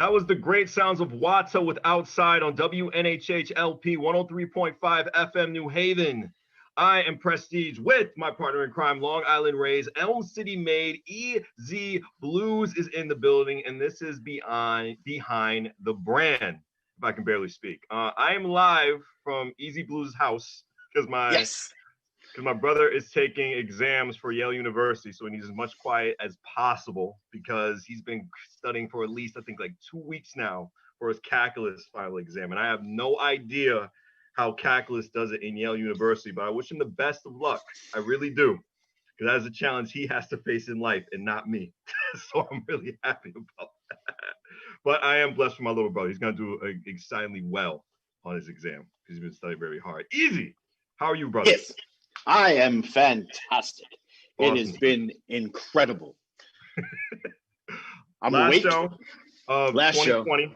That was the great sounds of Wata with Outside on WNHH-LP 103.5 FM New Haven. I am Prestige with my partner in crime, Long Island Rays, Elm City made EZ Bluez is in the building, and this is Behind the Brand, if I can barely speak. I am live from EZ Bluez' house because my brother is taking exams for Yale University, so he needs as much quiet as possible because he's been studying for at least, I think, like 2 weeks now for his calculus final exam. And I have no idea how calculus does it in Yale University, but I wish him the best of luck. I really do, because that is a challenge he has to face in life and not me. So I'm really happy about that. But I am blessed for my little brother. He's going to do excitingly well on his exam because he's been studying very hard. Easy. How are you, brother? Yes. I am fantastic. Awesome. It has been incredible. I'm Last awake. Show of Last 2020. show.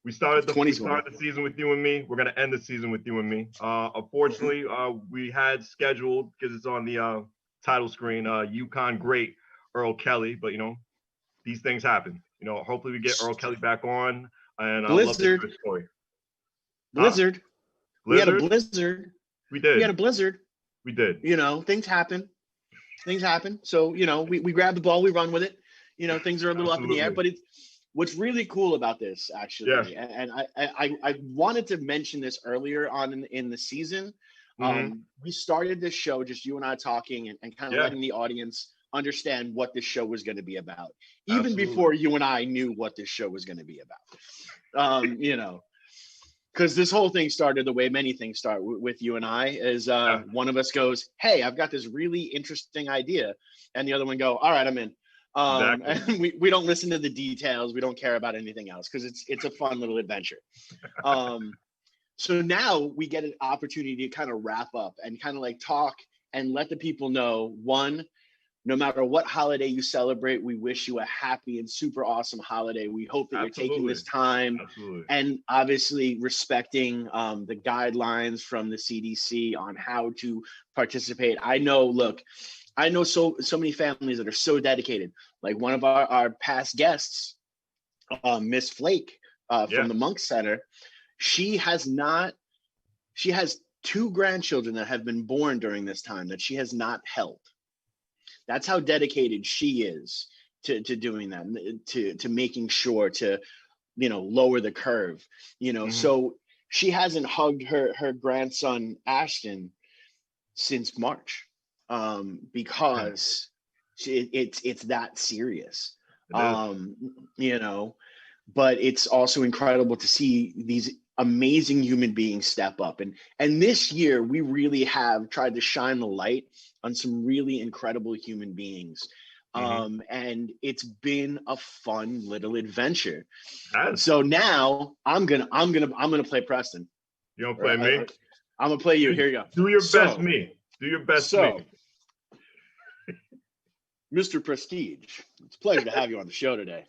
We started the season with you and me. We're going to end the season with you and me. Unfortunately, we had scheduled, because it's on the title screen, UCONN great Earl Kelley. But, these things happen. Hopefully we get Earl Kelley back on. And I love to hear his story. Blizzard. We had a blizzard. We did. We had a blizzard. We did. Things happen. So, we grab the ball, we run with it. Things are a little Absolutely. Up in the air, but what's really cool about this, actually, and I wanted to mention this earlier on in the season. We started this show, just you and I talking and kind of letting the audience understand what this show was going to be about, even before you and I knew what this show was going to be about. Because this whole thing started the way many things start with you and I, is one of us goes, "Hey, I've got this really interesting idea," and the other one go, "All right, I'm in." Exactly. And we don't listen to the details. We don't care about anything else because it's a fun little adventure. So now we get an opportunity to kind of wrap up and kind of like talk and let the people know, one, no matter what holiday you celebrate, we wish you a happy and super awesome holiday. We hope that you're taking this time and obviously respecting the guidelines from the CDC on how to participate. I know so many families that are so dedicated. Like one of our past guests, Miss Flake from the Monk Center, she has 2 grandchildren that have been born during this time that she has not held. That's how dedicated she is to doing that, to making sure to, lower the curve, So she hasn't hugged her grandson Ashton since March, because it's that serious, But it's also incredible to see these amazing human beings step up, and this year we really have tried to shine the light on some really incredible human beings, and it's been a fun little adventure. So now I'm gonna play Preston. You gonna play me? I'm gonna play you. Here you go. Do your best, me. Do your best, me. Mr. Prestige, it's a pleasure to have you on the show today.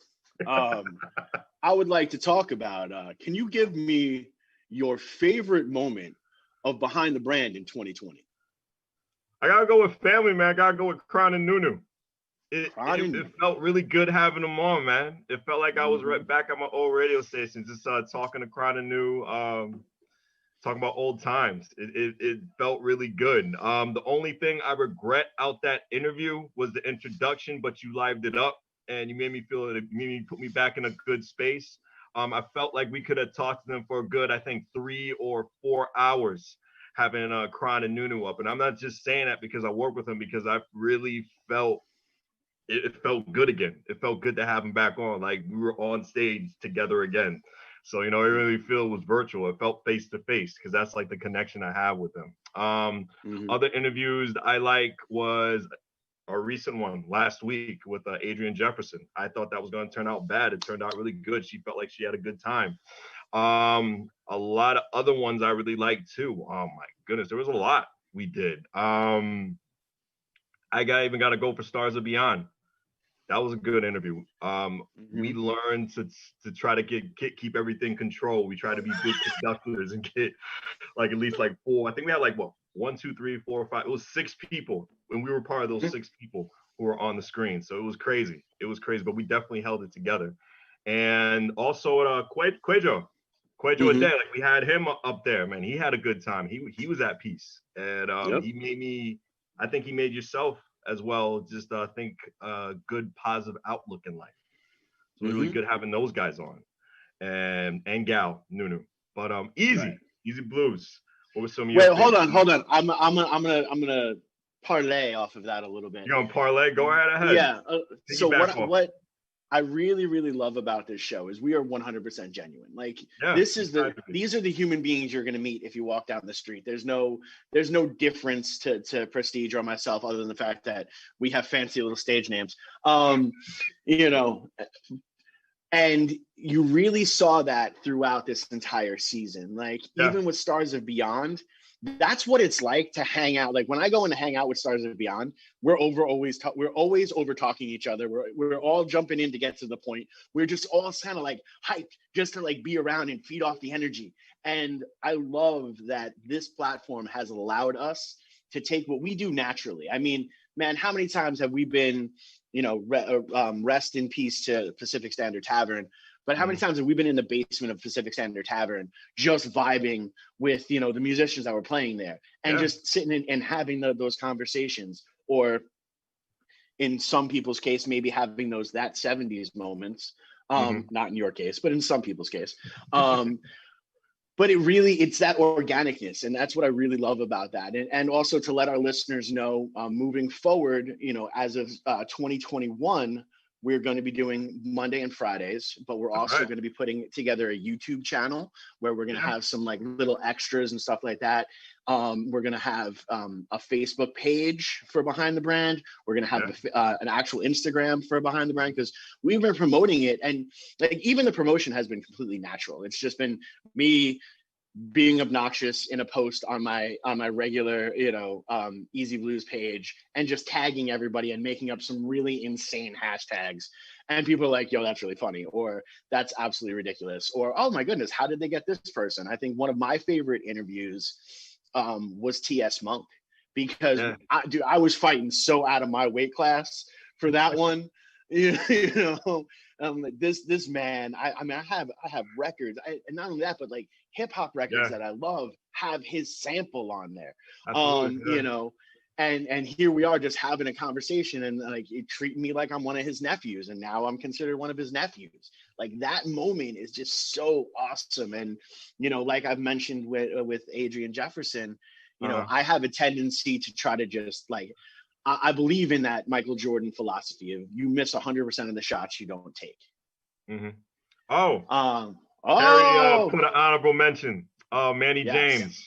I would like to talk about, can you give me your favorite moment of Behind the Brand in 2020? I got to go with family, man. I got to go with Kron and Nunu. It felt really good having them on, man. It felt like I was right back at my old radio station, just talking to Kron and Nunu, talking about old times. It felt really good. The only thing I regret out that interview was the introduction, but you lived it up. And you made me feel it. You put me back in a good space. I felt like we could have talked to them for a good, I think, 3 or 4 hours, having Kron and Nunu up. And I'm not just saying that because I work with them, because I really felt it felt good again. It felt good to have them back on. Like we were on stage together again. So, I really feel it was virtual. It felt face to face because that's like the connection I have with them. Other interviews I like was a recent one last week with Adrian Jefferson. I thought that was going to turn out bad. It turned out really good. She felt like she had a good time. A lot of other ones I really liked too. Oh my goodness, there was a lot we did. I even got to go for Stars of Beyond. That was a good interview. We learned to try to keep everything controlled. We try to be good conductors and get like at least like 4. I think we had like 1, 2, 3, 4, 5. It was 6 people, and we were part of those 6 people who were on the screen. So it was crazy. But we definitely held it together. and also Quajo a day. Like we had him up there, man. He had a good time. He was at peace, and he made me. I think he made yourself as well. Just think good positive outlook in life. So it was really good having those guys on, and Gal Nunu. But easy Bluez. What was some of your hold on. I'm gonna parlay off of that a little bit. You're gonna parlay? Go right ahead. Yeah. So what I really, really love about this show is we are 100% genuine. Like these are the human beings you're going to meet if you walk down the street. There's no difference to Prestige or myself other than the fact that we have fancy little stage names. You know, and you really saw that throughout this entire season. Like even with Stars of Beyond, that's what it's like to hang out. Like when I go in to hang out with Stars of Beyond, we're always over talking each other. We're all jumping in to get to the point. We're just all kind of like hyped just to like be around and feed off the energy. And I love that this platform has allowed us to take what we do naturally. I mean, man, how many times have we been, you know, rest in peace to Pacific Standard Tavern. But how many times have we been in the basement of Pacific Standard Tavern just vibing with, you know, the musicians that were playing there and just sitting and having those conversations, or in some people's case, maybe having that 70s moments, not in your case, but in some people's case. But it's that organicness. And that's what I really love about that. And also to let our listeners know, moving forward, you know, as of 2021, we're going to be doing Monday and Fridays, but we're also going to be putting together a YouTube channel where we're going to have some like little extras and stuff like that. We're going to have a Facebook page for Behind the Brand. We're going to have an actual Instagram for Behind the Brand, because we've been promoting it. And like even the promotion has been completely natural. It's just been me being obnoxious in a post on my regular, you know, Easy Blues page and just tagging everybody and making up some really insane hashtags. And people are like, yo, that's really funny, or that's absolutely ridiculous, or oh my goodness, how did they get this person? I think one of my favorite interviews was TS Monk, because I was fighting so out of my weight class for that one. You know, this man, I mean, I have records, and not only that, but like hip hop records that I love have his sample on there. You know, and here we are just having a conversation, and like treating me like I'm one of his nephews, and now I'm considered one of his nephews. Like that moment is just so awesome. And you know, like I've mentioned with Adrian Jefferson, you know, I have a tendency to try to just like, I believe in that Michael Jordan philosophy of you miss 100% of the shots you don't take. Terry put an honorable mention. Manny James.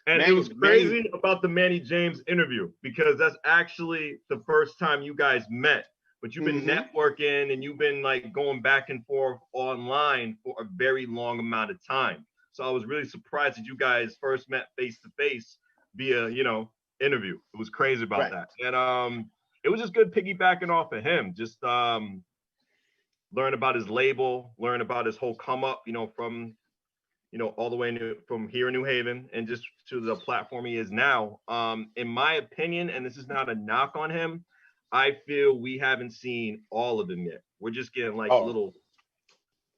And it was crazy about the Manny James interview, because that's actually the first time you guys met. But you've been networking and you've been like going back and forth online for a very long amount of time. So I was really surprised that you guys first met face to face via, you know, interview. It was crazy about that. And it was just good piggybacking off of him. Just learn about his label, learn about his whole come up, you know, from, you know, all the way from here in New Haven and just to the platform he is now. In my opinion, and this is not a knock on him, I feel we haven't seen all of him yet. We're just getting like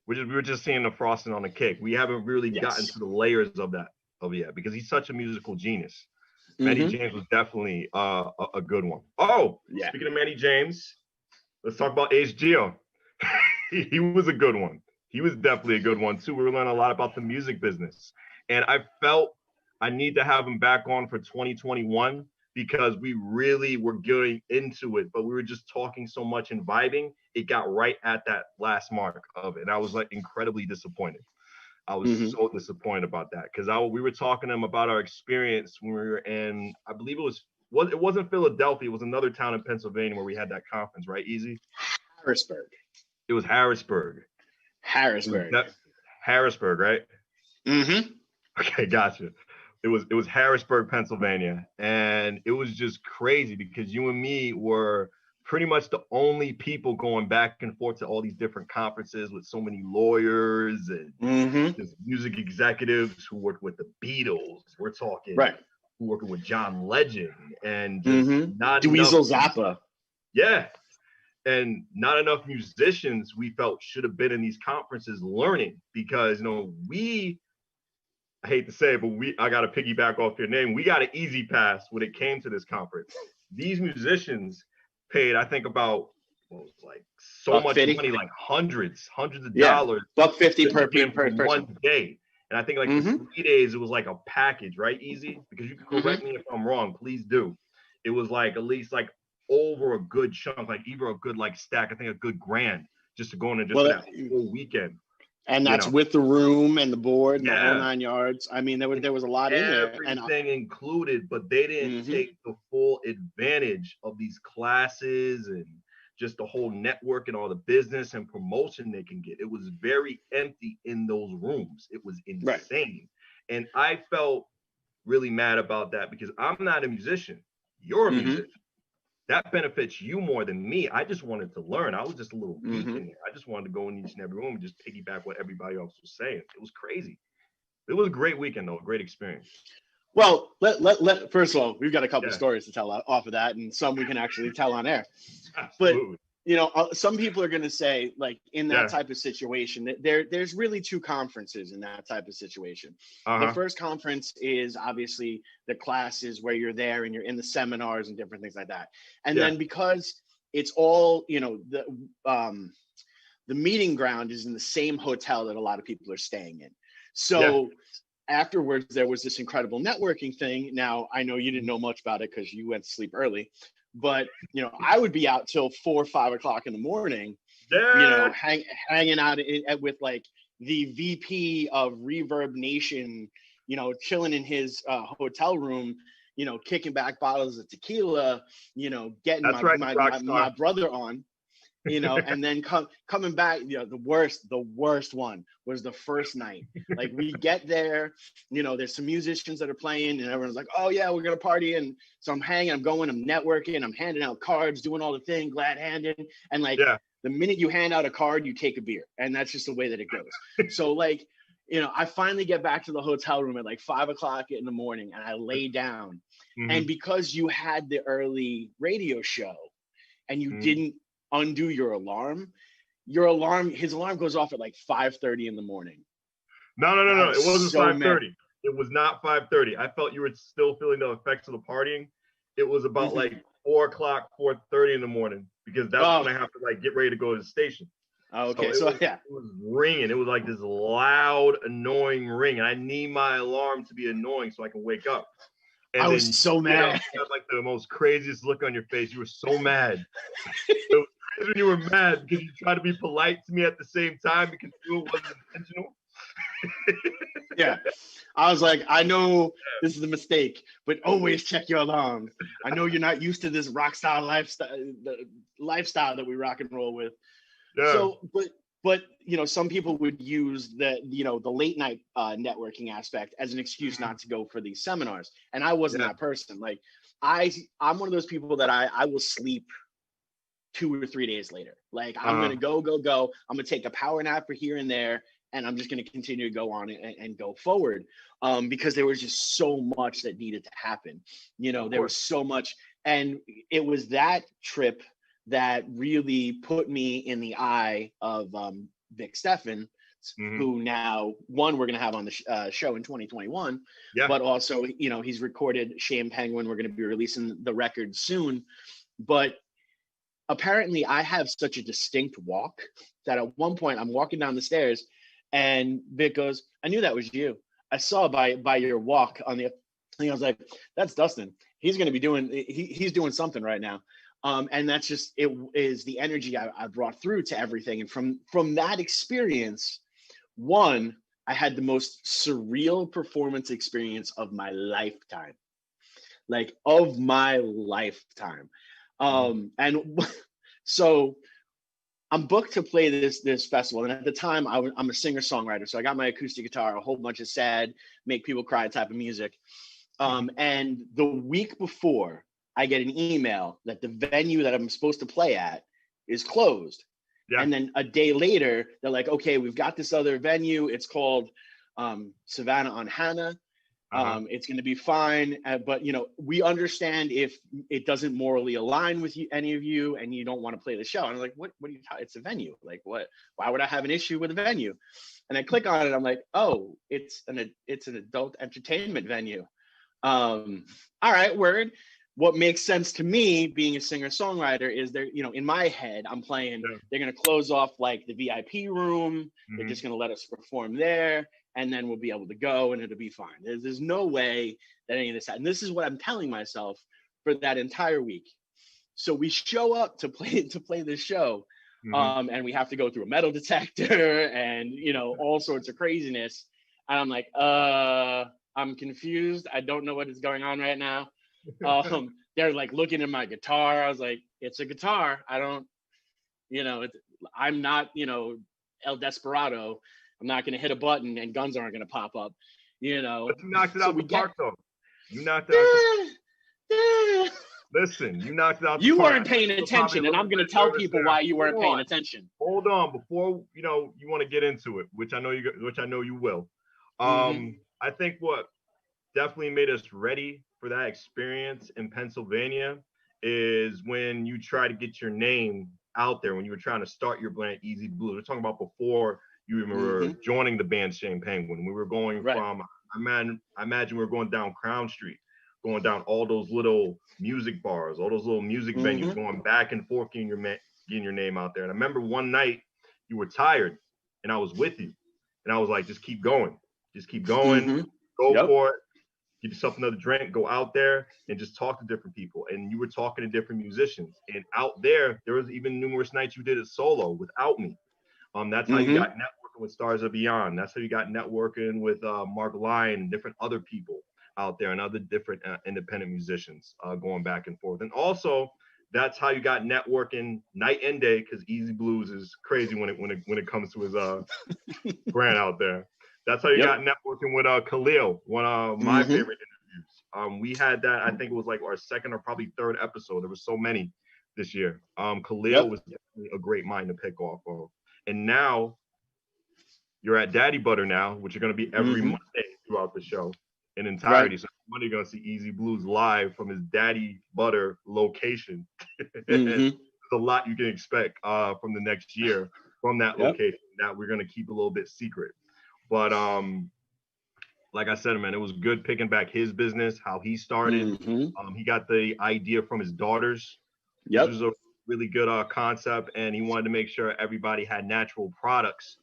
we're just seeing the frosting on the cake. We haven't really gotten to the layers of that yet, because he's such a musical genius. Manny James was definitely a good one. Speaking of Manny James, let's talk about Ace Gio. He was a good one. He was definitely a good one too. We were learning a lot about the music business, and I felt I need to have him back on for 2021, because we really were getting into it, but we were just talking so much and vibing. It got right at that last mark of it, and I was like incredibly disappointed. I was so disappointed about that, because we were talking to him about our experience when we were in, I believe it wasn't Philadelphia, it was another town in Pennsylvania where we had that conference, right? Easy? Harrisburg. It was Harrisburg. Harrisburg, right? Okay, gotcha. It was Harrisburg, Pennsylvania, and it was just crazy because you and me were pretty much the only people going back and forth to all these different conferences with so many lawyers and just music executives who worked with the Beatles. We're talking who working with John Legend and just not Dweezil Zappa. Yeah. and not enough musicians we felt should have been in these conferences learning, because I hate to say it, but I got to piggyback off your name. We got an easy pass when it came to this conference. These musicians paid, I think, about what was like so much money, like hundreds of dollars. $150 per person. One day. And I think like for 3 days, it was like a package, right? Easy, because you can correct me if I'm wrong. Please do. It was like at least like over a good chunk, like either a good like stack, I think a good grand, just to go in and just for that whole weekend. And that's with the room and the board and the whole 9 yards. I mean, there was a lot in there. Everything included, but they didn't take the full advantage of these classes and just the whole network and all the business and promotion they can get. It was very empty in those rooms. It was insane. And I felt really mad about that because I'm not a musician. You're a musician. That benefits you more than me. I just wanted to learn. I was just a little geek in there. I just wanted to go in each and every room and just piggyback what everybody else was saying. It was crazy. It was a great weekend, though. A great experience. Well, first of all, we've got a couple of stories to tell off of that, and some we can actually tell on air. Absolutely. But some people are going to say, like, in that type of situation, that there's really two conferences in that type of situation. The first conference is obviously the classes where you're there and you're in the seminars and different things like that. And then because it's all, the meeting ground is in the same hotel that a lot of people are staying in. So afterwards, there was this incredible networking thing. Now, I know you didn't know much about it because you went to sleep early. But, I would be out till 4 or 5 o'clock in the morning, hanging out with like the VP of Reverb Nation, chilling in his hotel room, kicking back bottles of tequila, getting my brother on, and then coming back. The worst one was the first night. Like we get there, there's some musicians that are playing and everyone's like, oh yeah, we're going to party. And so I'm going, I'm networking, I'm handing out cards, doing all the thing, glad handing. And like the minute you hand out a card, you take a beer. And that's just the way that it goes. So like, I finally get back to the hotel room at like 5 o'clock in the morning and I lay down. And because you had the early radio show and you didn't undo your alarm, his alarm goes off at like 5:30 in the morning. No. It wasn't 5:30. It was not 5:30. I felt you were still feeling the effects of the partying. It was about like 4 o'clock, 4:30 in the morning, because that's when I have to like get ready to go to the station. Okay. It was ringing. It was like this loud, annoying ring. And I need my alarm to be annoying so I can wake up. And I was so mad. You had like the most craziest look on your face. You were so mad. It was crazy when you were mad because you tried to be polite to me at the same time because you knew it wasn't intentional. I was like, I know this is a mistake, but always check your alarms. I know you're not used to this rock star lifestyle that we rock and roll with. So, but some people would use the late night networking aspect as an excuse not to go for these seminars. And I wasn't that person. Like I'm one of those people that I will sleep 2 or 3 days later. Like I'm going to go. I'm going to take a power nap for here and there. And I'm just going to continue to go on and go forward because there was just so much that needed to happen. There was so much. And it was that trip that really put me in the eye of Vic Steffen, who now, we're going to have on the show in 2021, but also, he's recorded Shame Penguin. We're going to be releasing the record soon. But apparently I have such a distinct walk that at one point I'm walking down the stairs and Vic goes, I knew that was you. I saw by your walk on the thing. I was like, that's Dustin. He's going to be he's doing something right now. And that's just, it is the energy I brought through to everything. And from that experience, I had the most surreal performance experience of my lifetime. And so I'm booked to play this festival. And at the time I'm a singer-songwriter. So I got my acoustic guitar, a whole bunch of sad, make people cry type of music. And the week before, I get an email that the venue that I'm supposed to play at is closed. And then a day later, they're like, okay, we've got this other venue. It's called Savannah on Hannah. It's going to be fine. But, you know, we understand if it doesn't morally align with you, any of you, and you don't want to play the show. And I'm like, what are you talking? It's a venue. Like, what? Why would I have an issue with a venue? And I click on it. I'm like, oh, it's an adult entertainment venue. All right, word. What makes sense to me, being a singer-songwriter, is they're, you know, in my head, I'm playing, they're going to close off like the VIP room. They're just going to let us perform there, and then we'll be able to go and it'll be fine. There's no way that any of this, and this is what I'm telling myself for that entire week. So we show up to play this show, and we have to go through a metal detector and, you know, all sorts of craziness. And I'm like, I'm confused. I don't know what is going on right now. They're like looking at my guitar. I was like, it's a guitar. I don't, you know, I'm not, you know, El Desperado. I'm not going to hit a button and guns aren't going to pop up, you know. But you knocked it out the park, though. You knocked it out the Listen, you knocked it out the park. You weren't paying paying attention, and I'm going to tell people why you weren't paying attention. Hold on, before, you know, you want to get into it, which I know you will. I think what definitely made us ready for that experience in Pennsylvania is when you try to get your name out there, when you were trying to start your brand Easy Bluez. We're talking about before you even were joining the band Shane Penguin. We were going from, I imagine we were going down Crown Street, going down all those little music bars, all those little music venues, going back and forth, getting your name out there. And I remember one night you were tired and I was with you. And I was like, just keep going. Just keep going. Go for it. Get yourself another drink, go out there and just talk to different people. And you were talking to different musicians. And out there was even numerous nights you did it solo without me. That's how you got networking with Stars of Beyond. That's how you got networking with Mark Lyon and different other people out there and other different independent musicians going back and forth. And also, that's how you got networking night and day, because Easy Bluez is crazy when it comes to his brand out there. That's how you got networking with Khalil, one of my favorite interviews. We had that, I think it was like our second or probably third episode. There were so many this year. Khalil was definitely a great mind to pick off of. And now you're at Daddy Butter now, which are going to be every Monday throughout the show in entirety. So Monday you're going to see Easy Bluez live from his Daddy Butter location. There's a lot you can expect from the next year from that location that we're going to keep a little bit secret. But like I said, man, it was good picking back his business, how he started. He got the idea from his daughters, which was a really good concept, and he wanted to make sure everybody had natural products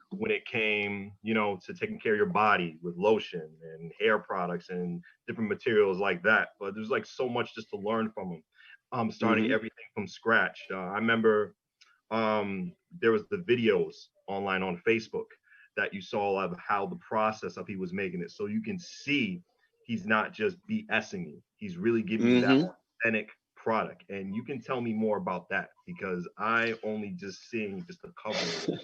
when it came, you know, to taking care of your body with lotion and hair products and different materials like that. But there's like so much just to learn from him, starting everything from scratch. I remember there was the videos online on Facebook that you saw of how the process of he was making it. So you can see he's not just BSing you. He's really giving you that authentic product. And you can tell me more about that, because I only just seeing just the cover.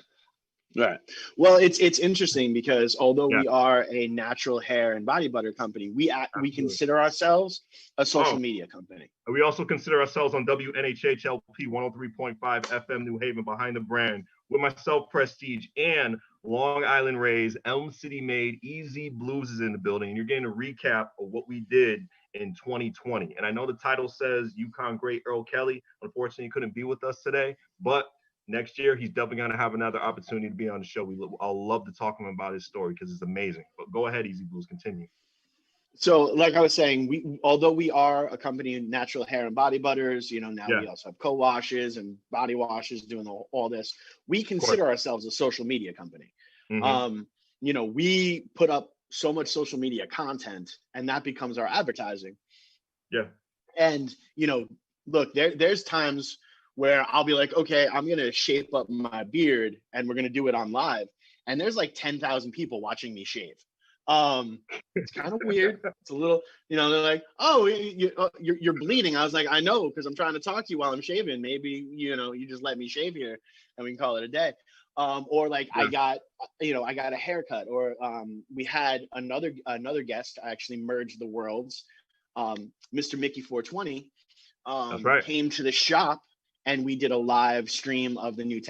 Right. Well, it's interesting because although we are a natural hair and body butter company, we consider ourselves a social media company. We also consider ourselves on WNHHLP 103.5 FM New Haven, behind the brand, with myself, Prestige, and Long Island Rays, Elm City made Easy Bluez is in the building. And you're getting a recap of what we did in 2020. And I know the title says UCONN great Earl Kelley. Unfortunately, he couldn't be with us today, but next year, he's definitely going to have another opportunity to be on the show. I'll love to talk to him about his story because it's amazing. But go ahead, Easy Bluez, continue. So, like I was saying, although we are a company in natural hair and body butters, you know, now we also have co-washes and body washes doing all this. We consider ourselves a social media company. You know, we put up so much social media content, and that becomes our advertising. Yeah. And, you know, look, there's times where I'll be like, okay, I'm going to shape up my beard and we're going to do it on live. And there's like 10,000 people watching me shave. It's kind of weird. It's a little, you know, they're like, oh, you're bleeding. I was like, I know, because I'm trying to talk to you while I'm shaving. Maybe, you know, you just let me shave here and we can call it a day. Or like I got a haircut, or we had another guest actually merge the worlds. Mr. Mickey 420 came to the shop, and we did a live stream of the new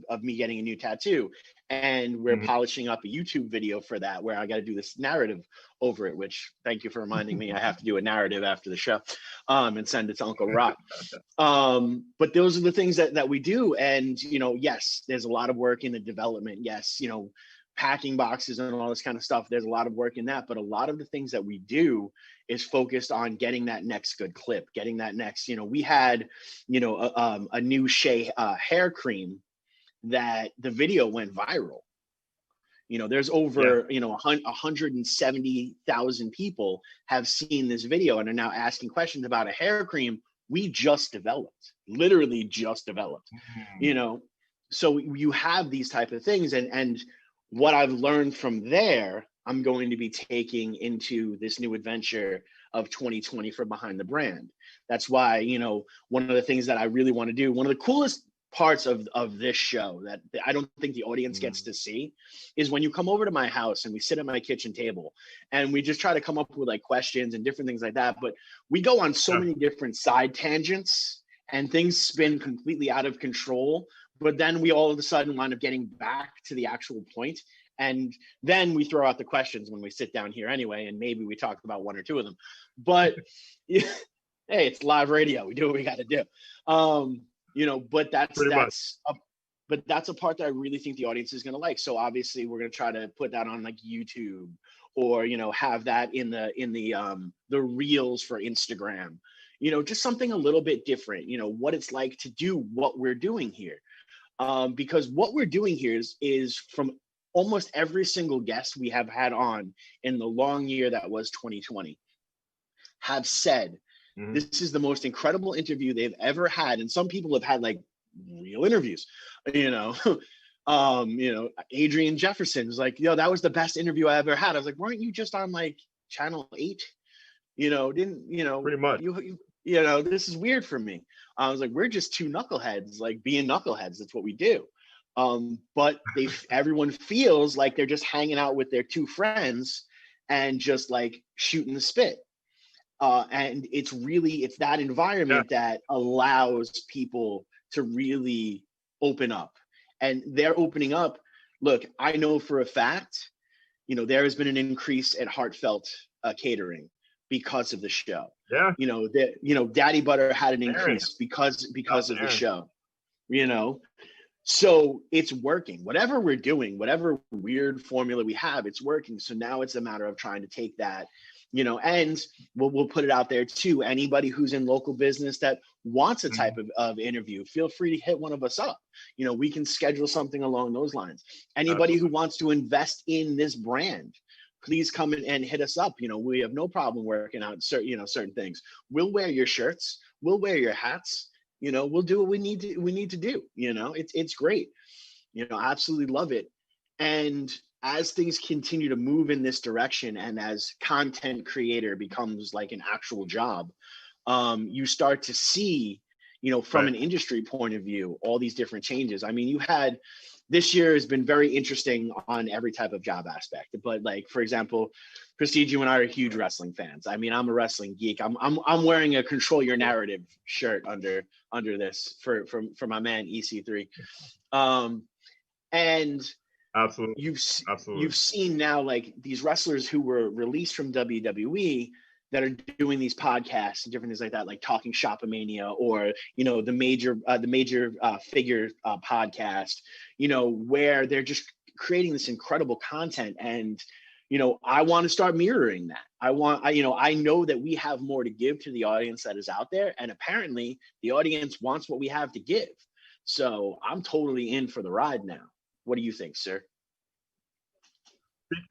of me getting a new tattoo. and we're polishing up a YouTube video for that, where I got to do this narrative over it, which thank you for reminding me. I have to do a narrative after the show, and send it to Uncle Rock. But those are the things that we do. And, you know, yes, there's a lot of work in the development. Yes, you know, packing boxes and all this kind of stuff. There's a lot of work in that, but a lot of the things that we do is focused on getting that next good clip, getting that next, you know, we had, you know, a new Shea hair cream that the video went viral. You know, there's over, you know, 170,000 people have seen this video and are now asking questions about a hair cream we just developed, literally just developed, you know. So you have these type of things, and what I've learned from there, I'm going to be taking into this new adventure of 2020 for Behind the Brand. That's why, you know, one of the things that I really want to do, one of the coolest parts of this show that I don't think the audience gets to see, is when you come over to my house and we sit at my kitchen table and we just try to come up with like questions and different things like that. But we go on so many different side tangents and things spin completely out of control. But then we all of a sudden wind up getting back to the actual point. And then we throw out the questions when we sit down here anyway, and maybe we talk about one or two of them. But hey, it's live radio. We do what we got to do. You know, but that's a part that I really think the audience is going to like. So obviously we're going to try to put that on like YouTube, or, you know, have that in the reels for Instagram, you know, just something a little bit different, you know, what it's like to do what we're doing here. Because what we're doing here is from almost every single guest we have had on in the long year that was 2020 have said, this is the most incredible interview they've ever had. And some people have had like real interviews, you know. You know, Adrian Jefferson was like, yo, that was the best interview I ever had. I was like, weren't you just on like Channel 8? You know, didn't, you know, pretty much. You know, this is weird for me. I was like, we're just two knuckleheads, like being knuckleheads. That's what we do. But everyone feels like they're just hanging out with their two friends and just like shooting the spit. And it's that environment that allows people to really open up, and they're opening up. Look, I know for a fact, you know, there has been an increase at Heartfelt Catering because of the show. Yeah. You know, Daddy Butter had an increase because of the show, you know. So it's working. Whatever we're doing, whatever weird formula we have, it's working. So now it's a matter of trying to take that, you know, and we'll put it out there too. Anybody who's in local business that wants a type of interview, feel free to hit one of us up. You know, we can schedule something along those lines. Anybody who wants to invest in this brand, please come in and hit us up. You know, we have no problem working out certain things. We'll wear your shirts, we'll wear your hats. You know, we'll do what we need to do. You know, it's great. You know, I absolutely love it. And as things continue to move in this direction, and as content creator becomes like an actual job, you start to see, you know, from an industry point of view, all these different changes. I mean, this year has been very interesting on every type of job aspect. But like, for example, Prestige, you and I are huge wrestling fans. I mean, I'm a wrestling geek. I'm wearing a Control Your Narrative shirt under this for my man EC3. And absolutely, you've seen now like these wrestlers who were released from WWE that are doing these podcasts and different things like that, like Talking Shopomania, or, you know, the major figure podcast, you know, where they're just creating this incredible content. And, you know, I want to start mirroring that. I know that we have more to give to the audience that is out there. And apparently the audience wants what we have to give. So I'm totally in for the ride now. What do you think, sir?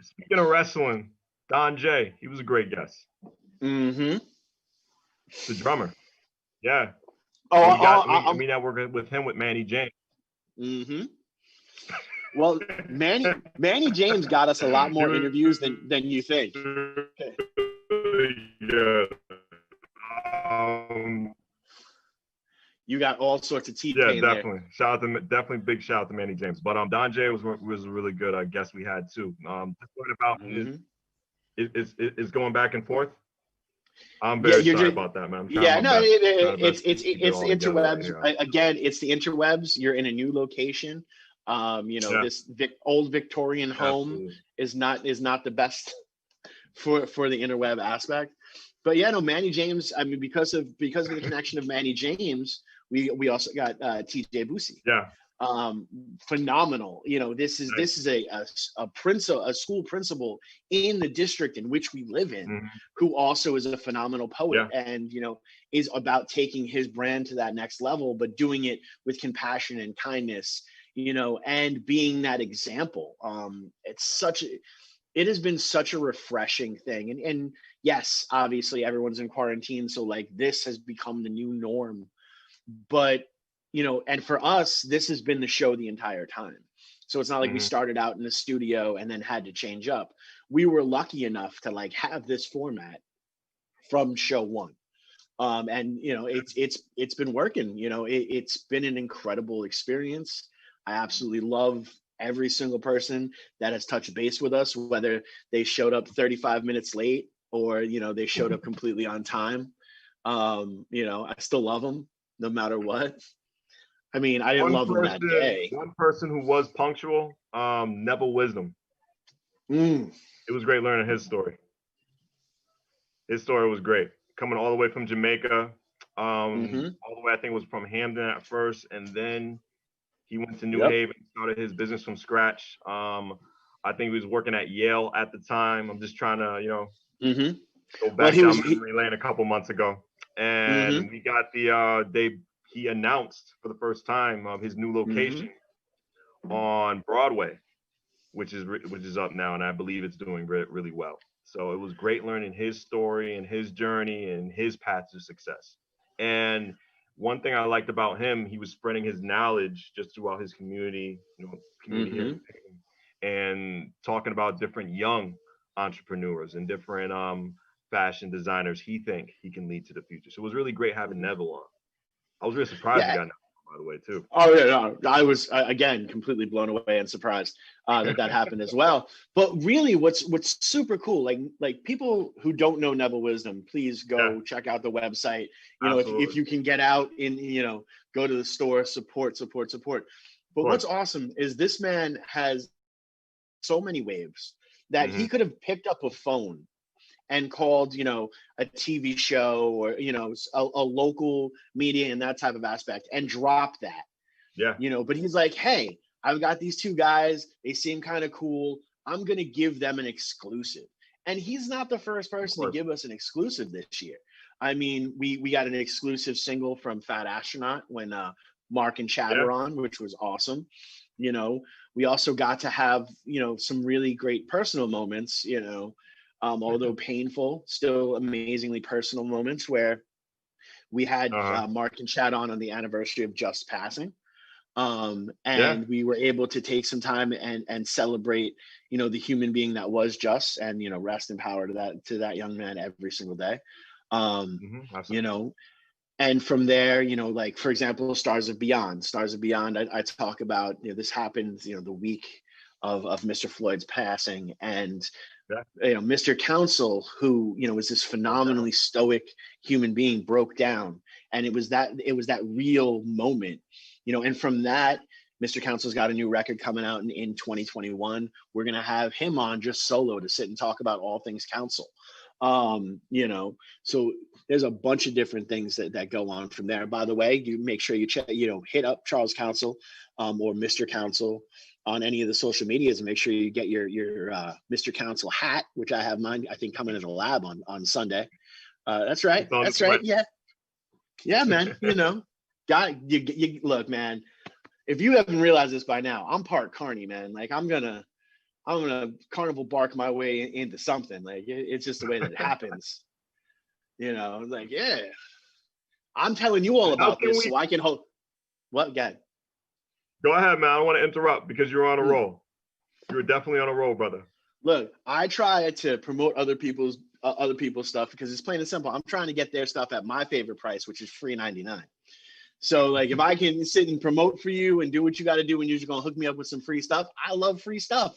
Speaking of wrestling, Don J, he was a great guest. Mm-hmm. The drummer. Yeah. We networked with him with Manny James. Mm-hmm. Well, Manny James got us a lot more interviews than you think. Yeah. You got all sorts of teeth. Yeah, definitely. Definitely big shout out to Manny James. But Don J was a really good guest we had too. Just learning about is going back and forth. I'm very sorry about that, man. It's interwebs. Again, it's the interwebs. You're in a new location. This old Victorian home is not the best for the interweb aspect. But yeah, no, Manny James. I mean, because of the connection of Manny James, we also got TJ Boosie. Yeah. Phenomenal. This is a school principal in the district in which we live in, who also is a phenomenal poet, and is about taking his brand to that next level, but doing it with compassion and kindness, and being that example. It has been such a refreshing thing. And yes, obviously everyone's in quarantine, so like this has become the new norm. But and for us, this has been the show the entire time. So it's not like we started out in the studio and then had to change up. We were lucky enough to like have this format from show one. And it's been working. It's been an incredible experience. I absolutely love every single person that has touched base with us, whether they showed up 35 minutes late or they showed up completely on time. I still love them no matter what. I mean, I didn't love him that day. One person who was punctual, Neville Wisdom. It was great learning his story. His story was great. Coming all the way from Jamaica, all the way, I think it was from Hamden at first, and then he went to New Haven, started his business from scratch. I think he was working at Yale at the time. I'm just trying to, go back down memory lane a couple months ago. And we got he announced for the first time of his new location on Broadway, which is up now, and I believe it's doing really well. So it was great learning his story and his journey and his path to success. And one thing I liked about him, he was spreading his knowledge just throughout his community, here, and talking about different young entrepreneurs and different fashion designers he think he can lead to the future. So it was really great having Neville on. I was really surprised he got Neville, by the way, too. Oh yeah, no, I was again completely blown away and surprised that happened as well. But really, what's super cool, like people who don't know Neville Wisdom, please go check out the website. If you can get out go to the store, support. But what's awesome is this man has so many waves that he could have picked up a phone and called, a TV show or, a local media and that type of aspect and dropped that. Yeah. But he's like, hey, I've got these two guys. They seem kind of cool. I'm going to give them an exclusive. And he's not the first person to give us an exclusive this year. I mean, we got an exclusive single from Fat Astronaut when Mark and Chad were on, which was awesome. We also got to have, some really great personal moments, although painful, still amazingly personal moments where we had Mark and Chad on the anniversary of Just passing. And we were able to take some time and celebrate, the human being that was Just, and, rest in power to that young man every single day. And from there, like, for example, Stars of Beyond, I talk about, this happened, the week of Mr. Floyd's passing, and Mr. Council, who was this phenomenally stoic human being, broke down, and it was that real moment, and from that, Mr. Council's got a new record coming out in 2021. We're gonna have him on just solo to sit and talk about all things Council. So there's a bunch of different things that go on from there. By the way, you make sure you check, hit up Charles Council or Mr. Council on any of the social medias, and make sure you get your Mr. Council hat, which I have mine, I think, coming in the lab on Sunday. That's right. That's right. Yeah, man. You look, man, if you haven't realized this by now, I'm part Carney, man. Like I'm gonna carnival bark my way into something. Like it's just the way that it happens. Like, yeah, I'm telling you all about this so I can hold. What, guy? Go ahead, man. I don't want to interrupt because you're on a roll. You're definitely on a roll, brother. Look, I try to promote other people's stuff because it's plain and simple. I'm trying to get their stuff at my favorite price, which is free $99. So, like, if I can sit and promote for you and do what you got to do when you're just gonna hook me up with some free stuff, I love free stuff.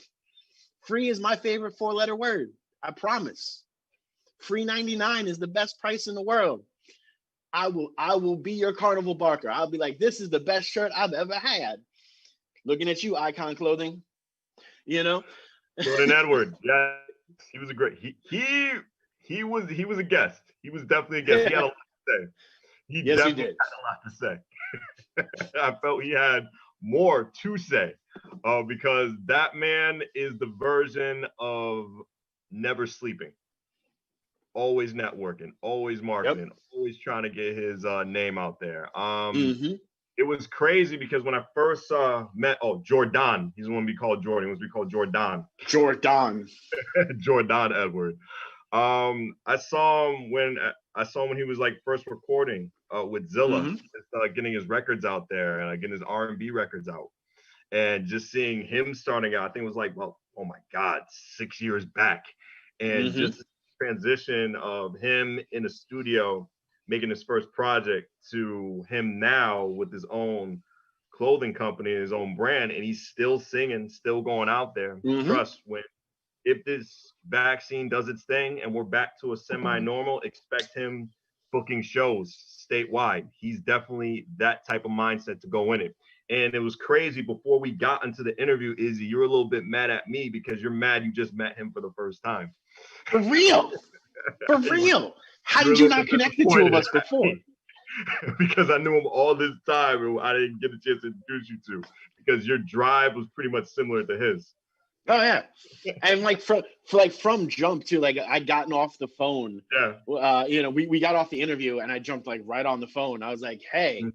Free is my favorite 4-letter word. I promise. Free 99 is the best price in the world. I will be your carnival barker. I'll be like, this is the best shirt I've ever had. Looking at you, Icon Clothing. You know, Jordan Edward. Yeah, he was a great. He was a guest. He was definitely a guest. He had a lot to say. He yes, he definitely did. had a lot to say. I felt he had more to say, because that man is the version of never sleeping, always networking, always Yep. marketing, always trying to get his name out there. Mm-hmm. It was crazy because when I first met, Jordan, he's the one we called Jordan. He was we called Jordan. Jordan. Jordan Edward. I saw him when he was like first recording with Zilla, getting his records out there and getting his R&B records out, and just seeing him starting out. I think it was like, well, oh my God, 6 years back, and just the transition of him in the studio making his first project to him now with his own clothing company, his own brand, and he's still singing, still going out there. Trust, if this vaccine does its thing and we're back to a semi-normal, expect him booking shows statewide. He's definitely that type of mindset to go in it. And it was crazy before we got into the interview, Izzy, you're a little bit mad at me because you're mad you just met him for the first time. For real. For real. How did you not connect the two of us before? Because I knew him all this time and I didn't get a chance to introduce you to, because your drive was pretty much similar to his. Oh yeah, and from jump too. Like I'd gotten off the phone. Yeah. We got off the interview and I jumped like right on the phone. I was like, hey,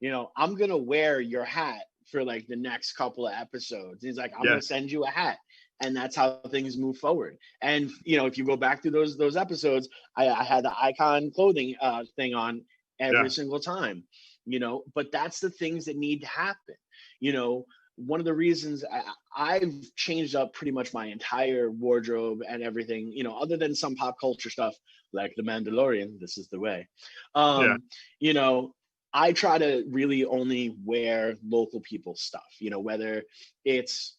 I'm gonna wear your hat for like the next couple of episodes. He's like, I'm gonna send you a hat, and that's how things move forward. And if you go back to those episodes, I had the Icon Clothing thing on every single time. But that's the things that need to happen. One of the reasons I've changed up pretty much my entire wardrobe and everything, other than some pop culture stuff like The Mandalorian, this is the way. I try to really only wear local people's stuff, whether it's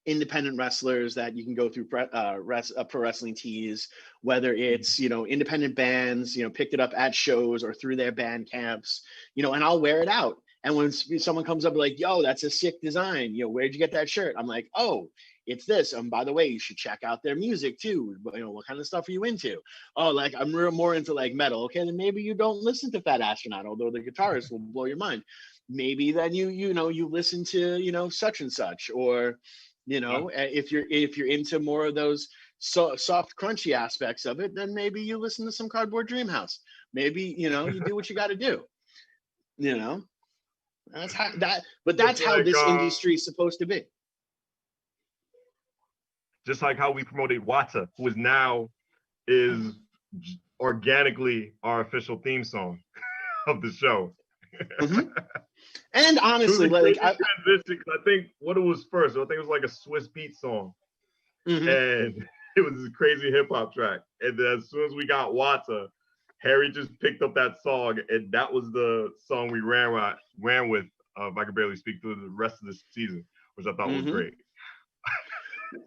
independent wrestlers that you can go through pro wrestling tees, whether it's independent bands picked it up at shows or through their band camps, and I'll wear it out. And when someone comes up like, yo, that's a sick design, where'd you get that shirt? I'm like, oh, it's this. And by the way, you should check out their music too. But what kind of stuff are you into? Oh, like I'm more into like metal. Okay, then maybe you don't listen to Fat Astronaut, although the guitarist will blow your mind. Maybe then you listen to such and such, or if you're into more of those soft crunchy aspects of it, then maybe you listen to some Cardboard Dreamhouse. Maybe you do what you got to do. That's how this industry is supposed to be. Just like how we promoted Wata, who is organically our official theme song of the show. And honestly, like I think what it was first, I think it was like a Swiss beat song, and it was this crazy hip hop track. And then as soon as we got Wata, Harry just picked up that song, and that was the song we ran with. If I could barely speak, through the rest of the season, which I thought was great.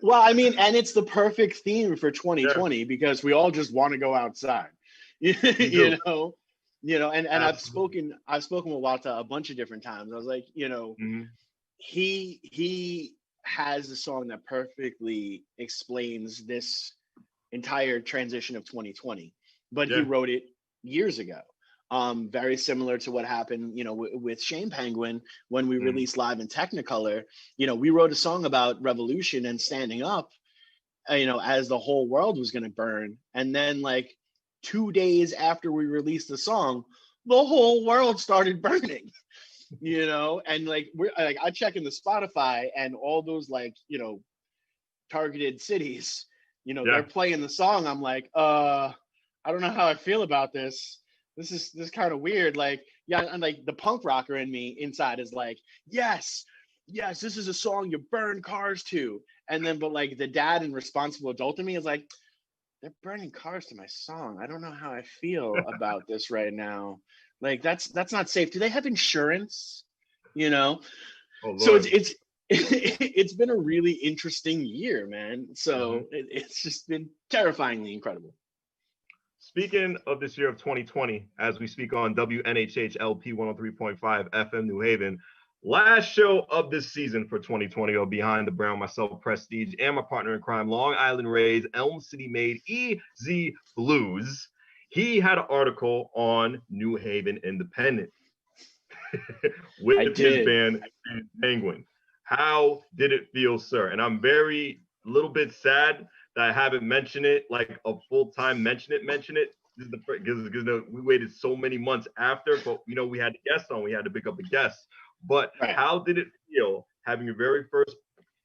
Well, I mean, and it's the perfect theme for 2020 because we all just want to go outside, and I've spoken with Wata a bunch of different times. I was like, he has a song that perfectly explains this entire transition of 2020, but he wrote it years ago. Very similar to what happened, with Shane Penguin when we released Live in Technicolor. We wrote a song about revolution and standing up, as the whole world was going to burn. And then like 2 days after we released the song, the whole world started burning, and like I check in the Spotify and all those targeted cities, they're playing the song. I'm like, I don't know how I feel about this. This is kind of weird. And like the punk rocker in me inside is like, yes, this is a song you burn cars to. And then, but like the dad and responsible adult in me is like, they're burning cars to my song. I don't know how I feel about this right now. Like that's not safe. Do they have insurance? Oh, so it's been a really interesting year, man. So it's just been terrifyingly incredible. Speaking of this year of 2020, as we speak on WNHH LP 103.5 FM New Haven, Last show of this season for 2020 or Behind the Brown, myself, Prestige, and my partner in crime, Long Island Rays, Elm City made Easy Bluez. He had an article on New Haven Independent with his band Penguin. How did it feel, sir? And I'm very little bit sad that I haven't mentioned it, like a full-time mention it. Because we waited so many months after, but we had a guest on, we had to pick up a guest. But how did it feel having your very first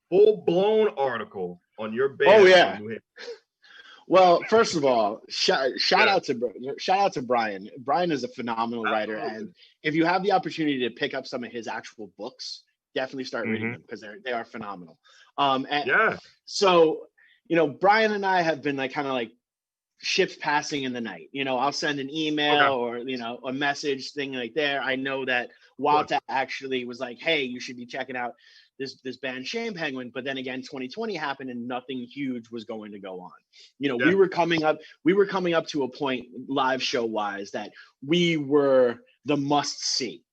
full-blown article on your band? Oh yeah. Well, first of all, shout out to Brian. Brian is a phenomenal writer, and if you have the opportunity to pick up some of his actual books, definitely start reading them because they are phenomenal. So Brian and I have been like kind of like ships passing in the night. I'll send an email or a message thing like there. I know that Walter actually was like, hey, you should be checking out this band Shame Penguin, but then again 2020 happened and nothing huge was going to go on. We were coming up to a point live show wise that we were the must see.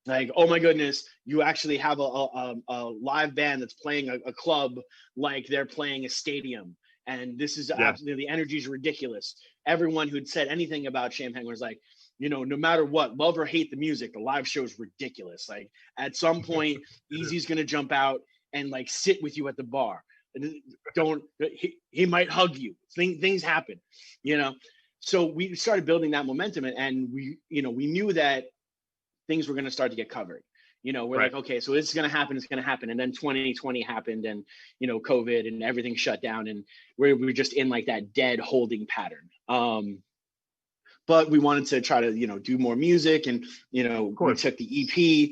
Like, oh my goodness, you actually have a live band that's playing a club like they're playing a stadium. And this is absolutely, the energy is ridiculous. Everyone who'd said anything about Shame Penguin was like, no matter what, love or hate the music, the live show is ridiculous. Like at some point, Easy's gonna jump out and like sit with you at the bar. He might hug you. Things happen, So we started building that momentum, and we knew that things were gonna start to get covered. We're like, okay, so this is going to happen. It's going to happen. And then 2020 happened and, COVID and everything shut down. And we're just in like that dead holding pattern. But we wanted to try to, do more music. And, we took the EP.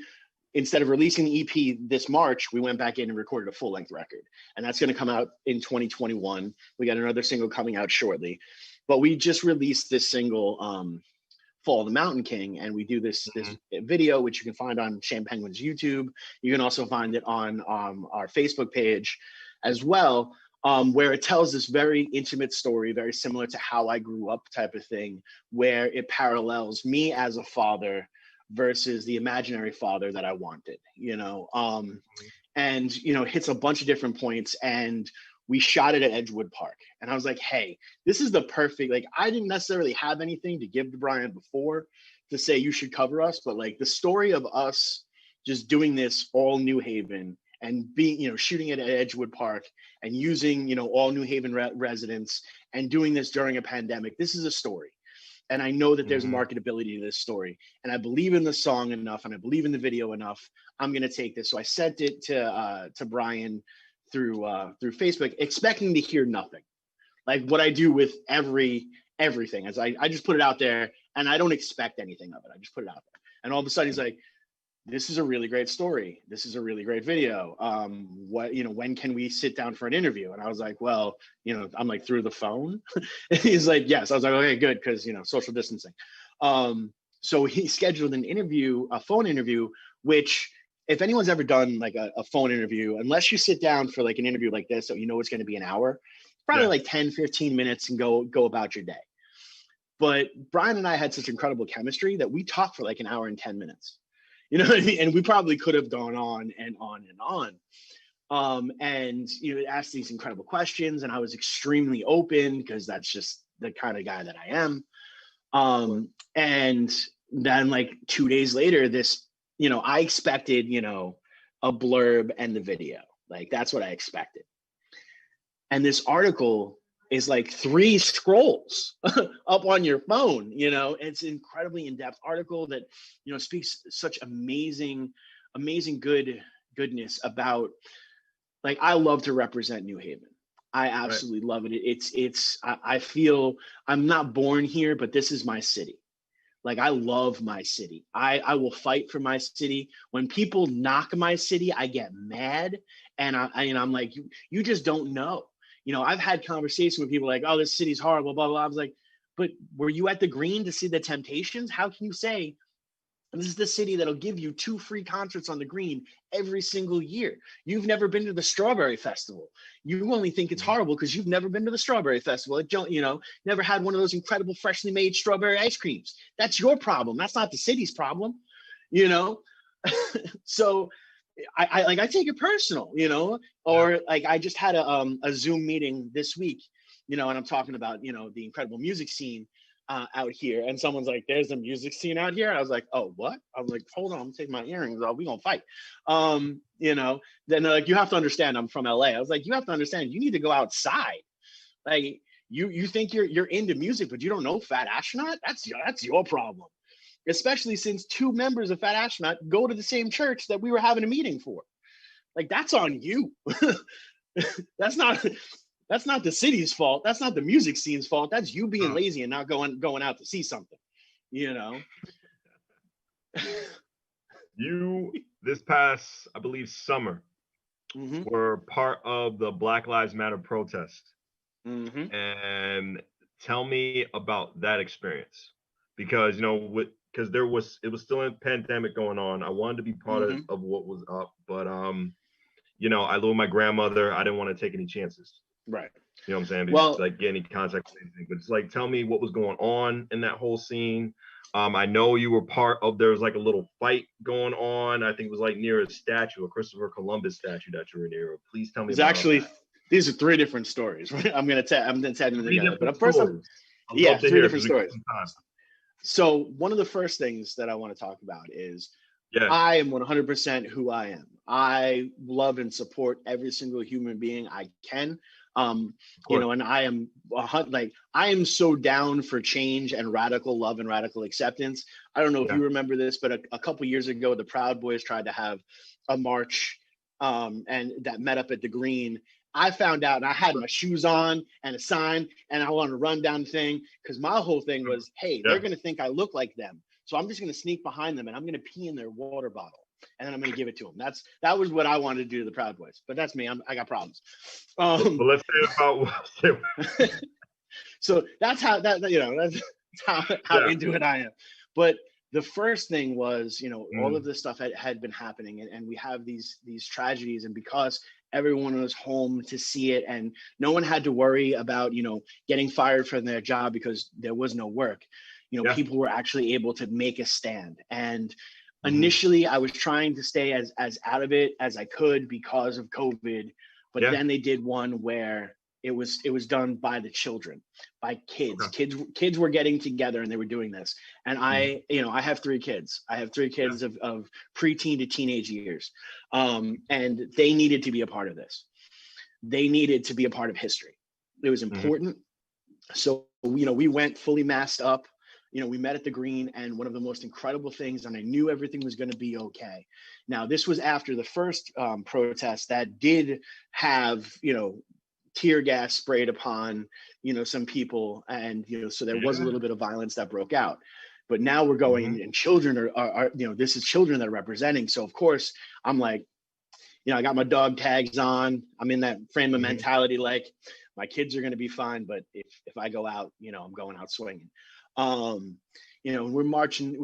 Instead of releasing the EP this March, we went back in and recorded a full-length record. And that's going to come out in 2021. We got another single coming out shortly. But we just released this single, Fall of the Mountain King, and we do this video, which you can find on Shame Penguin's YouTube. You can also find it on our Facebook page as well, where it tells this very intimate story, very similar to How I Grew Up type of thing, where it parallels me as a father versus the imaginary father that I wanted, and hits a bunch of different points. And we shot it at Edgewood Park. And I was like, hey, this is the perfect, like, I didn't necessarily have anything to give to Brian before to say you should cover us, but like the story of us just doing this all New Haven and being, shooting it at Edgewood Park and using, all New Haven residents and doing this during a pandemic, this is a story. And I know that there's marketability to this story. And I believe in the song enough and I believe in the video enough. I'm going to take this. So I sent it to Brian through Facebook, expecting to hear nothing. Like what I do with everything, as I just put it out there and I don't expect anything of it. I just put it out there. And all of a sudden he's like, this is a really great story. This is a really great video. When can we sit down for an interview? And I was like, well, I'm like, through the phone. He's like, yes. I was like, okay, good. Cause social distancing. So he scheduled a phone interview, which if anyone's ever done like a phone interview, unless you sit down for like an interview like this, so it's going to be an hour, probably like 10, 15 minutes and go about your day. But Brian and I had such incredible chemistry that we talked for like an hour and 10 minutes, you know what I mean? And we probably could have gone on and on and on. And, asked these incredible questions, and I was extremely open because that's just the kind of guy that I am. And then like 2 days later, I expected, a blurb and the video. Like that's what I expected. And this article is like 3 scrolls up on your phone, it's an incredibly in-depth article that, speaks such amazing goodness about, like, I love to represent New Haven. I absolutely love it. I feel I'm not born here, but this is my city. Like, I love my city. I will fight for my city. When people knock my city, I get mad. And I'm like, you just don't know. I've had conversations with people like, oh, this city's horrible, blah, blah, blah. I was like, but were you at the Green to see the Temptations? How can you say this is the city that'll give you 2 free concerts on the Green every single year? You've never been to the Strawberry Festival. You only think it's horrible because you've never been to the Strawberry Festival. Never had one of those incredible freshly made strawberry ice creams. That's your problem. That's not the city's problem, So I take it personal, you know, or like I just had a Zoom meeting this week, you know, and I'm talking about, you know, the incredible music scene out here, and someone's like, "There's a music scene out here." I was like, "Oh, what?" I was like, "Hold on, I'm taking my earrings off. We gonna fight." You know, then they're like, "You have to understand, I'm from LA." I was like, "You have to understand, you need to go outside. Like, you think you're into music, but you don't know Fat Astronaut? That's your problem." Especially since two members of Fat Astronaut go to the same church that we were having a meeting for. Like, that's on you. that's not the city's fault. That's not the music scene's fault. That's you being lazy and not going out to see something, you know. You, this past, I believe, summer, were part of the Black Lives Matter protest. And tell me about that experience, because, you know, because it was still a pandemic going on. I wanted to be part of what was up, but you know, I live with my grandmother. I didn't want to take any chances. Right. You know what I'm saying? Well, like get any contact with anything. But it's like, tell me what was going on in that whole scene. I know you were part of, there was like a little fight going on. I think it was like near a statue, a Christopher Columbus statue that you were near. Please tell me about actually that. These are three different stories. Right? I'm gonna tell them together. But first, three different stories. So one of the first things that I want to talk about is I am 100% who I am. I love and support every single human being I can. You know, and I am I am so down for change and radical love and radical acceptance. I don't know if you remember this, but a couple years ago, the Proud Boys tried to have a march and that met up at the Green. I found out, and I had my shoes on and a sign, and I wanted to run down the thing because my whole thing was, hey, they're going to think I look like them. So I'm just going to sneak behind them and I'm going to pee in their water bottle and then I'm going to give it to them. That was what I wanted to do to the Proud Boys, but that's me. I got problems. Well, let's say about so that's how that's how into it I am. But the first thing was, you know, all of this stuff had been happening, and we have these tragedies, and because everyone was home to see it and no one had to worry about, you know, getting fired from their job because there was no work, you know, people were actually able to make a stand. And initially I was trying to stay as out of it as I could because of COVID, but then they did one where it was done by the children, by kids. Kids were getting together and they were doing this. And I have three kids. I have three kids of preteen to teenage years. And they needed to be a part of this. They needed to be a part of history. It was important. So, you know, we went fully masked up. You know, we met at the Green, and one of the most incredible things, and I knew everything was going to be okay. Now, this was after the first protest that did have, you know, tear gas sprayed upon, you know, some people, and, you know, so there was a little bit of violence that broke out. But now we're going, and children are, you know, this is children that are representing. So of course I'm like, you know, I got my dog tags on. I'm in that frame of mentality, like my kids are going to be fine, but if I go out, you know, I'm going out swinging. You know, we're marching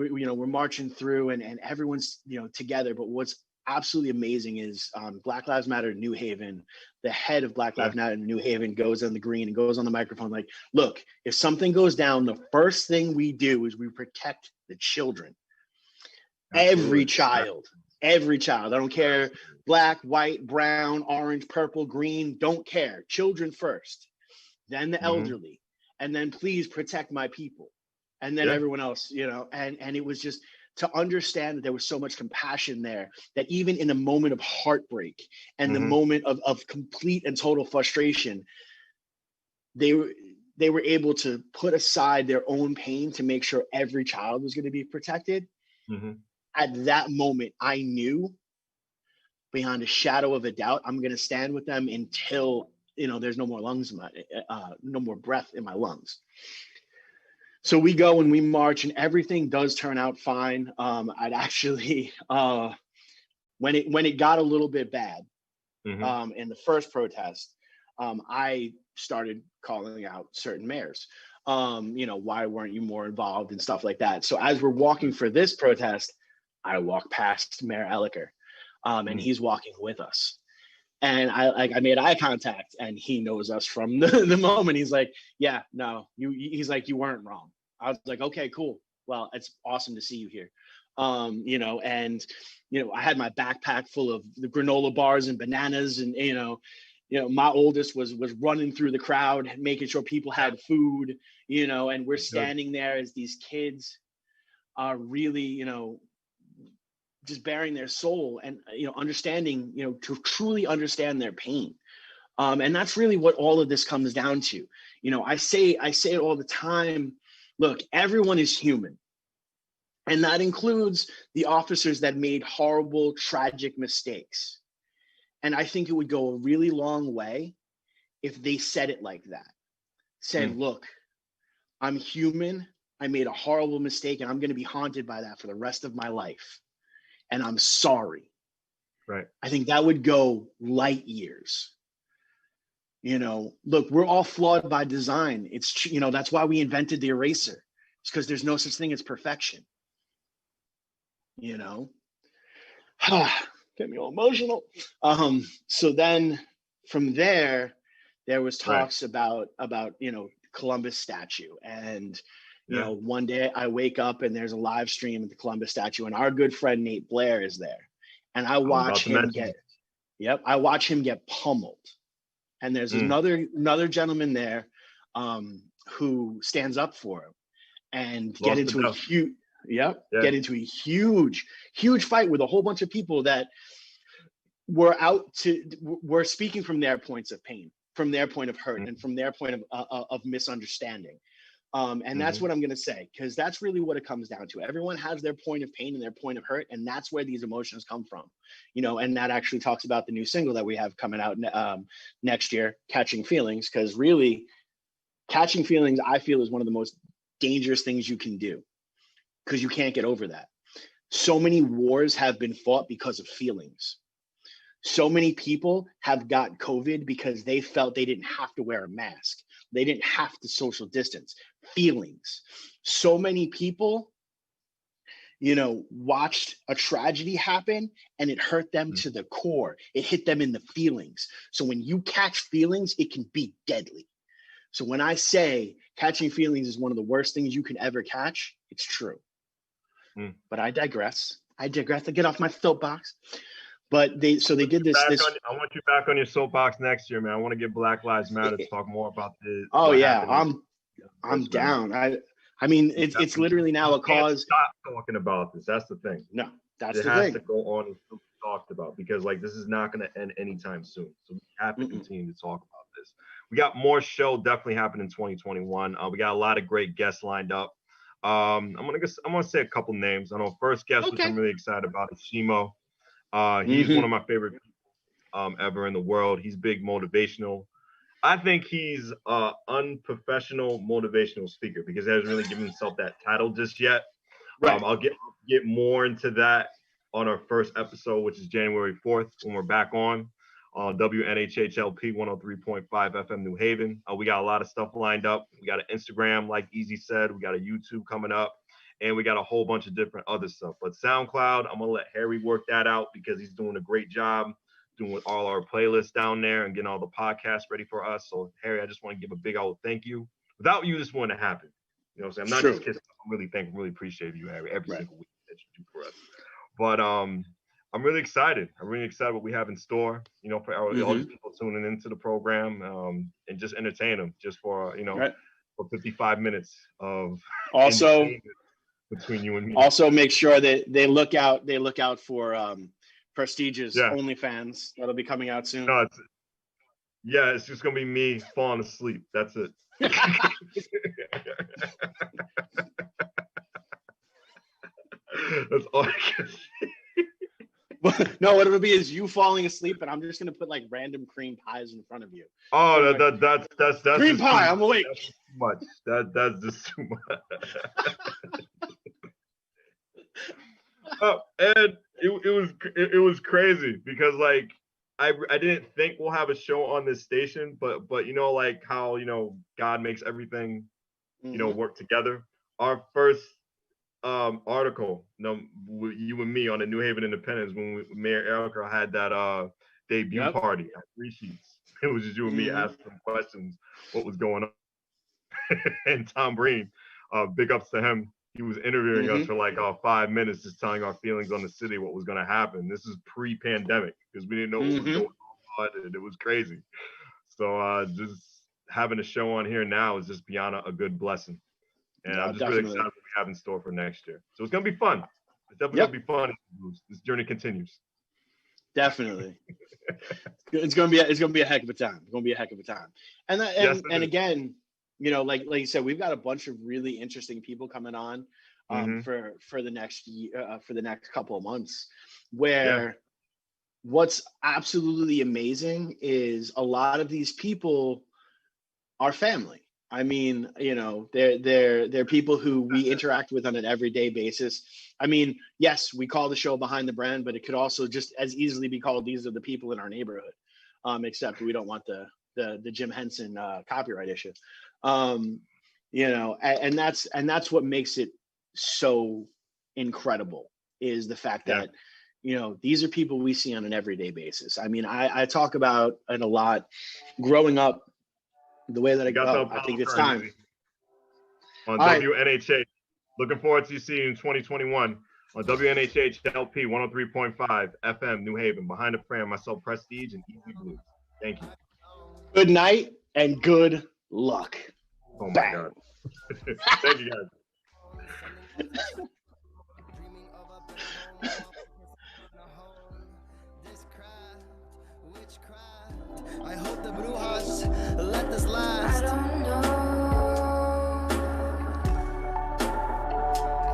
through, and everyone's, you know, together. But what's absolutely amazing is Black Lives Matter New Haven, the head of Black Lives Matter in New Haven goes on the Green and goes on the microphone like, look, if something goes down, the first thing we do is we protect the children. Every child. I don't care, black, white, brown, orange, purple, green, don't care. Children first, then the elderly, and then please protect my people. And then everyone else, you know, and it was just to understand that there was so much compassion there, that even in a moment of heartbreak and the moment of complete and total frustration, they were able to put aside their own pain to make sure every child was going to be protected. At that moment, I knew beyond a shadow of a doubt, I'm going to stand with them until, you know, there's no more no more breath in my lungs. So we go and we march, and everything does turn out fine. I'd actually, when it got a little bit bad, in the first protest, I started calling out certain mayors. You know, why weren't you more involved and stuff like that? So as we're walking for this protest, I walk past Mayor Elliker, and he's walking with us. And I made eye contact, and he knows us from the moment. He's like, yeah, no, he's like, you weren't wrong. I was like, okay, cool. well, it's awesome to see you here. You know, and, you know, I had my backpack full of the granola bars and bananas, and, you know, my oldest was running through the crowd, making sure people had food, you know, and we're standing there as these kids are really, you know, just bearing their soul and, you know, understanding, you know, to truly understand their pain. And that's really what all of this comes down to. You know, I say it all the time. Look, everyone is human. And that includes the officers that made horrible, tragic mistakes. And I think it would go a really long way if they said it like that. Said, look, I'm human. I made a horrible mistake, and I'm going to be haunted by that for the rest of my life. And I'm sorry. Right. I think that would go light years. You know, look, we're all flawed by design. It's, you know, that's why we invented the eraser. It's because there's no such thing as perfection. You know, get me all emotional. So then from there was talks about, you know, Columbus statue. And, you know, one day I wake up and there's a live stream at the Columbus statue, and our good friend Nate Blair is there. And I watch him I watch him get pummeled. And there's another gentleman there who stands up for him and get into a huge fight with a whole bunch of people that were speaking from their points of pain, from their point of hurt, and from their point of misunderstanding. And that's what I'm going to say, because that's really what it comes down to. Everyone has their point of pain and their point of hurt, and that's where these emotions come from, you know. And that actually talks about the new single that we have coming out next year, Catching Feelings, because really catching feelings, I feel, is one of the most dangerous things you can do, because you can't get over that. So many wars have been fought because of feelings. So many people have got COVID because they felt they didn't have to wear a mask. They didn't have to social distance. Feelings. So many people, you know, watched a tragedy happen and it hurt them to the core. It hit them in the feelings. So when you catch feelings, it can be deadly. So when I say catching feelings is one of the worst things you can ever catch, it's true. But I digress. I get off my soapbox. But they did this. I want you back on your soapbox next year, man. I want to get Black Lives Matter to talk more about this. Oh yeah, I'm down. I mean, it's literally now a cause. Stop talking about this. That's the thing. No, that's the thing. It has to go on and be talked about, because like this is not going to end anytime soon. So we have to continue to talk about this. We got more show definitely happening in 2021. We got a lot of great guests lined up. I'm gonna say a couple names. I know first guest, which I'm really excited about, is Shimo. He's one of my favorite people ever in the world. He's big motivational. I think he's an unprofessional motivational speaker because he hasn't really given himself that title just yet. I'll get more into that on our first episode, which is January 4th, when we're back on WNHHLP 103.5 FM New Haven. We got a lot of stuff lined up. We got an Instagram, like Easy said. We got a YouTube coming up. And we got a whole bunch of different other stuff. But SoundCloud, I'm going to let Harry work that out because he's doing a great job doing all our playlists down there and getting all the podcasts ready for us. So, Harry, I just want to give a big old thank you. Without you, this wouldn't have happened. You know what I'm saying? I'm not just kidding. I'm really thankful, really appreciate you, Harry, every single week that you do for us. But I'm really excited. I'm really excited what we have in store, you know, for all these people tuning into the program and just entertain them just for, you know, for 55 minutes of between you and me. Also, make sure that they look out for Prestige's OnlyFans. That'll be coming out soon. No, it's just gonna be me falling asleep. That's it. That's all I can say. No, what it'll be is you falling asleep, and I'm just gonna put like random cream pies in front of you. Oh, so that's cream pie. I'm awake. That's too much. That's just too much. And it was crazy because like I didn't think we'll have a show on this station, but you know, like how, you know, God makes everything, you know, work together. Our first article, you know, you and me on the New Haven Independence, when Mayor Earl had that debut party at 3 Sheets. It was just you and me asking questions, what was going on. And Tom Breen, big ups to him. he was interviewing us for like 5 minutes, just telling our feelings on the city, what was going to happen. This is pre-pandemic because we didn't know what was going on, and it was crazy. So just having a show on here now is just beyond a good blessing. And I'm just really excited what we have in store for next year. So it's going to be fun. It's definitely going to be fun. This journey continues. Definitely. It's going to be a heck of a time. It's going to be a heck of a time. And again, you know, like you said, we've got a bunch of really interesting people coming on for the next year, for the next couple of months, where what's absolutely amazing is a lot of these people are family. I mean, you know, they're people who we interact with on an everyday basis. I mean, yes, we call the show Behind the Brand, but it could also just as easily be called These Are the People in Our Neighborhood, except we don't want the Jim Henson copyright issue. You know, and that's what makes it so incredible, is the fact that, you know, these are people we see on an everyday basis. I mean, I talk about it a lot growing up. The way that I think it's time. On WNHH. Looking forward to seeing you in 2021 on WNHH LP 103.5 FM New Haven. Behind the Frame, myself, Prestige, and Easy Bluez. Thank you. Good night and good luck. Oh my God. Thank you, guys. I hope the Bluez let this last. I don't know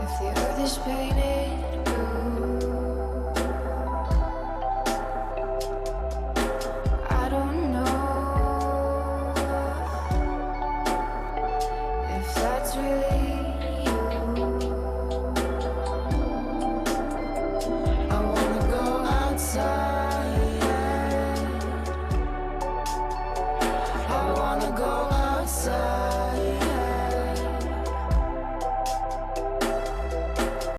if the earth is big.